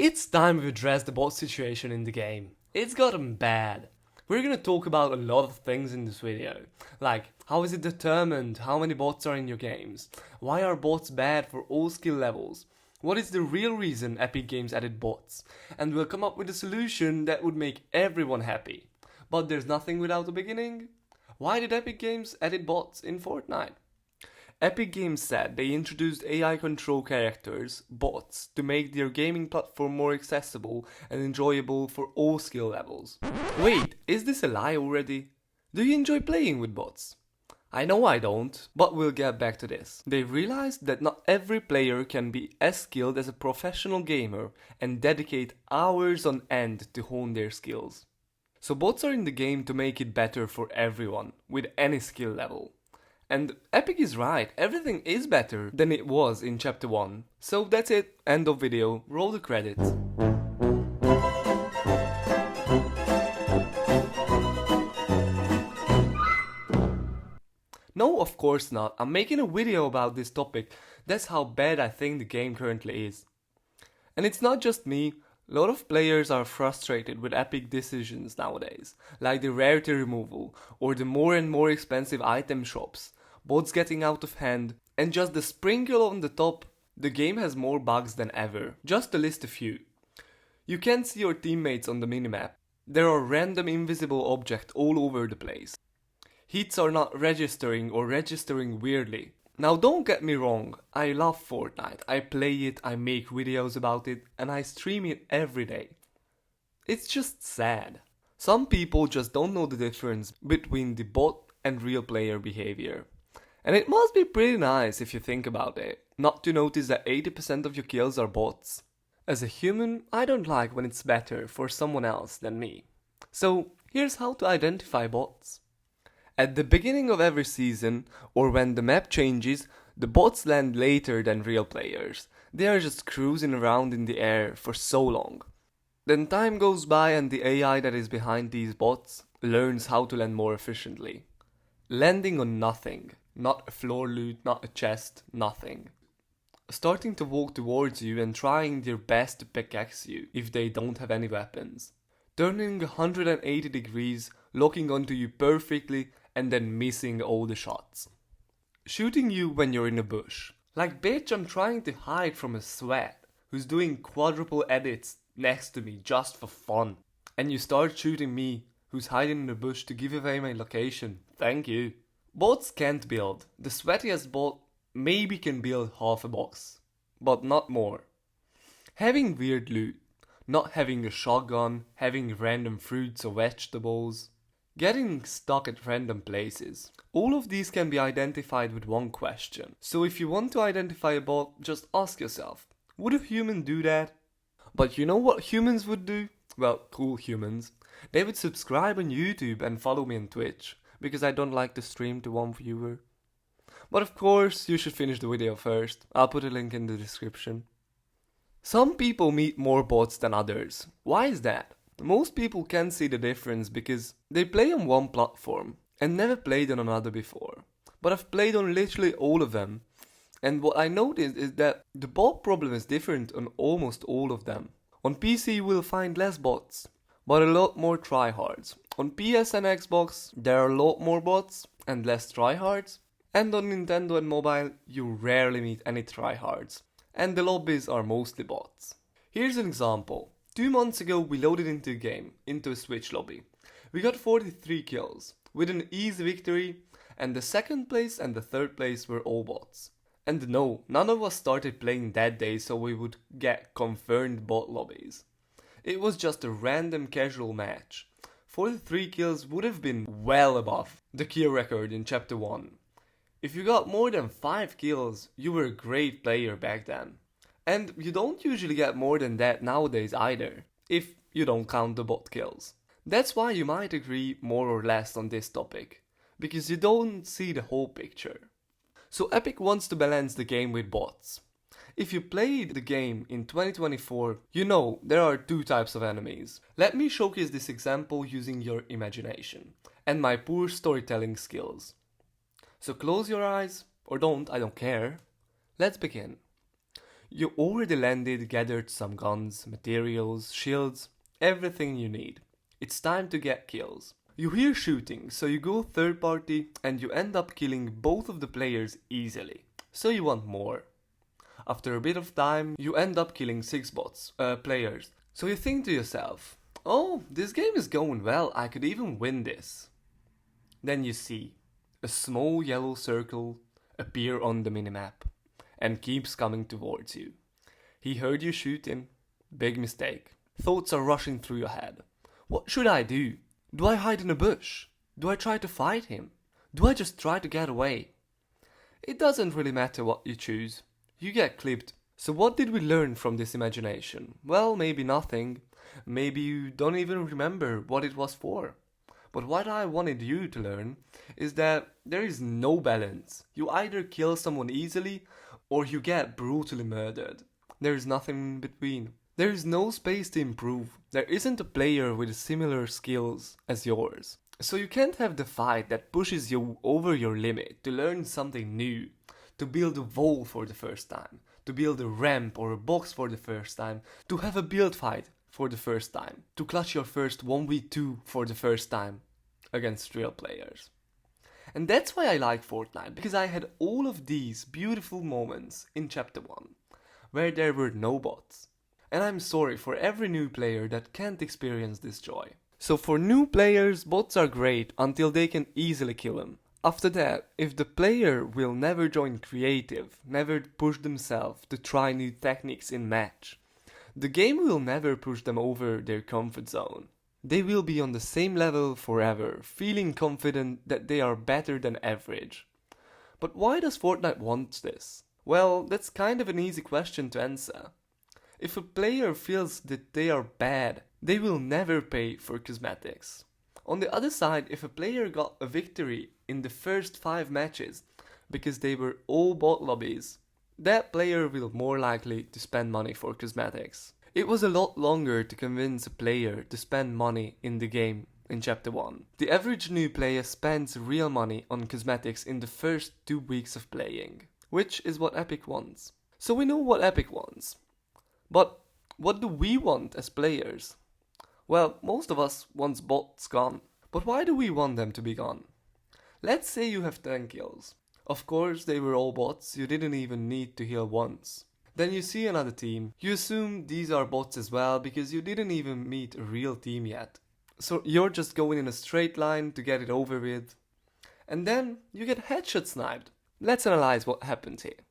It's time we address the bot situation in the game. It's gotten bad. We're gonna talk about a lot of things in this video, like how is it determined, how many bots are in your games, why are bots bad for all skill levels, what is the real reason Epic Games added bots, and we'll come up with a solution that would make everyone happy. But there's nothing without a beginning. Why did Epic Games edit bots in Fortnite? Epic Games said they introduced AI control characters, bots, to make their gaming platform more accessible and enjoyable for all skill levels. Wait, is this a lie already? Do you enjoy playing with bots? I know I don't, but we'll get back to this. They realized that not every player can be as skilled as a professional gamer and dedicate hours on end to hone their skills. So bots are in the game to make it better for everyone, with any skill level. And Epic is right, everything is better than it was in Chapter 1. So that's it, end of video, roll the credits. No, of course not, I'm making a video about this topic, that's how bad I think the game currently is. And it's not just me, a lot of players are frustrated with Epic decisions nowadays, like the rarity removal, or the more and more expensive item shops, bots getting out of hand, and just the sprinkle on the top, the game has more bugs than ever. Just to list a few. You can't see your teammates on the minimap. There are random invisible objects all over the place. Hits are not registering or registering weirdly. Now don't get me wrong, I love Fortnite, I play it, I make videos about it, and I stream it every day. It's just sad. Some people just don't know the difference between the bot and real player behavior. And it must be pretty nice if you think about it, not to notice that 80% of your kills are bots. As a human, I don't like when it's better for someone else than me. So here's how to identify bots. At the beginning of every season, or when the map changes, the bots land later than real players. They are just cruising around in the air for so long. Then time goes by and the AI that is behind these bots learns how to land more efficiently. Landing on nothing. Not a floor loot, not a chest, nothing. Starting to walk towards you and trying their best to pickaxe you if they don't have any weapons. Turning 180 degrees, locking onto you perfectly and then missing all the shots. Shooting you when you're in a bush. Like bitch, I'm trying to hide from a sweat who's doing quadruple edits next to me just for fun. And you start shooting me who's hiding in the bush to give away my location. Thank you. Bots can't build. The sweatiest bot maybe can build half a box, but not more. Having weird loot, not having a shotgun, having random fruits or vegetables, getting stuck at random places. All of these can be identified with one question. So if you want to identify a bot, just ask yourself, would a human do that? But you know what humans would do? Well, cool humans. They would subscribe on YouTube and follow me on Twitch, because I don't like to stream to one viewer. But of course, you should finish the video first. I'll put a link in the description. Some people meet more bots than others. Why is that? Most people can't see the difference because they play on one platform and never played on another before. But I've played on literally all of them. And what I noticed is that the bot problem is different on almost all of them. On PC you will find less bots, but a lot more tryhards. On PS and Xbox, there are a lot more bots and less tryhards. And on Nintendo and mobile, you rarely meet any tryhards. And the lobbies are mostly bots. Here's an example. 2 months ago we loaded into a game, into a Switch lobby. We got 43 kills, with an easy victory, and the second place and the third place were all bots. And no, none of us started playing that day so we would get confirmed bot lobbies. It was just a random casual match. 43 kills would have been well above the kill record in Chapter 1. If you got more than 5 kills, you were a great player back then. And you don't usually get more than that nowadays either, if you don't count the bot kills. That's why you might agree more or less on this topic, because you don't see the whole picture. So Epic wants to balance the game with bots. If you played the game in 2024, you know there are 2 types of enemies. Let me showcase this example using your imagination and my poor storytelling skills. So close your eyes, or don't, I don't care. Let's begin. You already landed, gathered some guns, materials, shields, everything you need. It's time to get kills. You hear shooting, so you go third party and you end up killing both of the players easily. So you want more. After a bit of time, you end up killing 6 players. So you think to yourself, oh, this game is going well, I could even win this. Then you see a small yellow circle appear on the minimap and keeps coming towards you. He heard you shooting. Big mistake. Thoughts are rushing through your head. What should I do? Do I hide in a bush? Do I try to fight him? Do I just try to get away? It doesn't really matter what you choose. You get clipped. So what did we learn from this imagination? Well, maybe nothing. Maybe you don't even remember what it was for. But what I wanted you to learn is that there is no balance. You either kill someone easily or you get brutally murdered. There is nothing in between. There is no space to improve. There isn't a player with similar skills as yours. So you can't have the fight that pushes you over your limit to learn something new, to build a wall for the first time, to build a ramp or a box for the first time, to have a build fight for the first time, to clutch your first 1v2 for the first time against real players. And that's why I like Fortnite, because I had all of these beautiful moments in Chapter 1, where there were no bots. And I'm sorry for every new player that can't experience this joy. So for new players, bots are great until they can easily kill them. After that, if the player will never join creative, never push themselves to try new techniques in match, the game will never push them over their comfort zone. They will be on the same level forever, feeling confident that they are better than average. But why does Fortnite want this? Well, that's kind of an easy question to answer. If a player feels that they are bad, they will never pay for cosmetics. On the other side, if a player got a victory in the first 5 matches because they were all bot lobbies, that player will more likely to spend money for cosmetics. It was a lot longer to convince a player to spend money in the game in Chapter 1. The average new player spends real money on cosmetics in the first 2 weeks of playing, which is what Epic wants. So we know what Epic wants. But what do we want as players? Well, most of us want bots gone. But why do we want them to be gone? Let's say you have 10 kills. Of course, they were all bots, you didn't even need to heal once. Then you see another team. You assume these are bots as well because you didn't even meet a real team yet. So you're just going in a straight line to get it over with. And then you get headshot sniped. Let's analyze what happened here.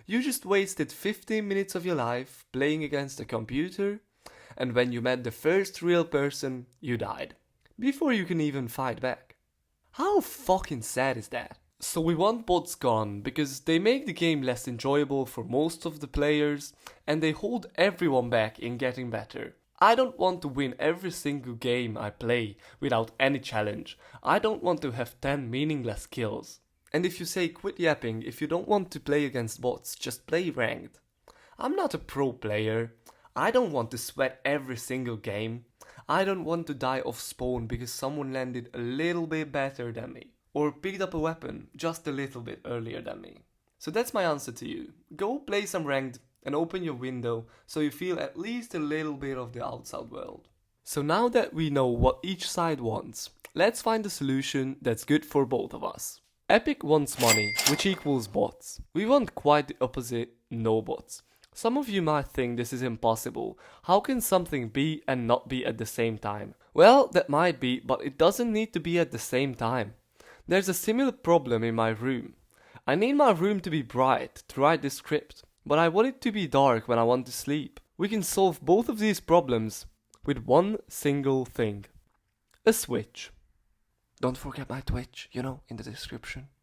You just wasted 15 minutes of your life playing against a computer, and when you met the first real person, you died. Before you can even fight back. How fucking sad is that? So we want bots gone because they make the game less enjoyable for most of the players and they hold everyone back in getting better. I don't want to win every single game I play without any challenge. I don't want to have 10 meaningless kills. And if you say quit yapping, if you don't want to play against bots, just play ranked. I'm not a pro player. I don't want to sweat every single game. I don't want to die off spawn because someone landed a little bit better than me. Or picked up a weapon just a little bit earlier than me. So that's my answer to you. Go play some ranked and open your window so you feel at least a little bit of the outside world. So now that we know what each side wants, let's find a solution that's good for both of us. Epic wants money, which equals bots. We want quite the opposite, no bots. Some of you might think this is impossible. How can something be and not be at the same time? Well, that might be, but it doesn't need to be at the same time. There's a similar problem in my room. I need my room to be bright to write this script, but I want it to be dark when I want to sleep. We can solve both of these problems with one single thing. A switch. Don't forget my Twitch, in the description.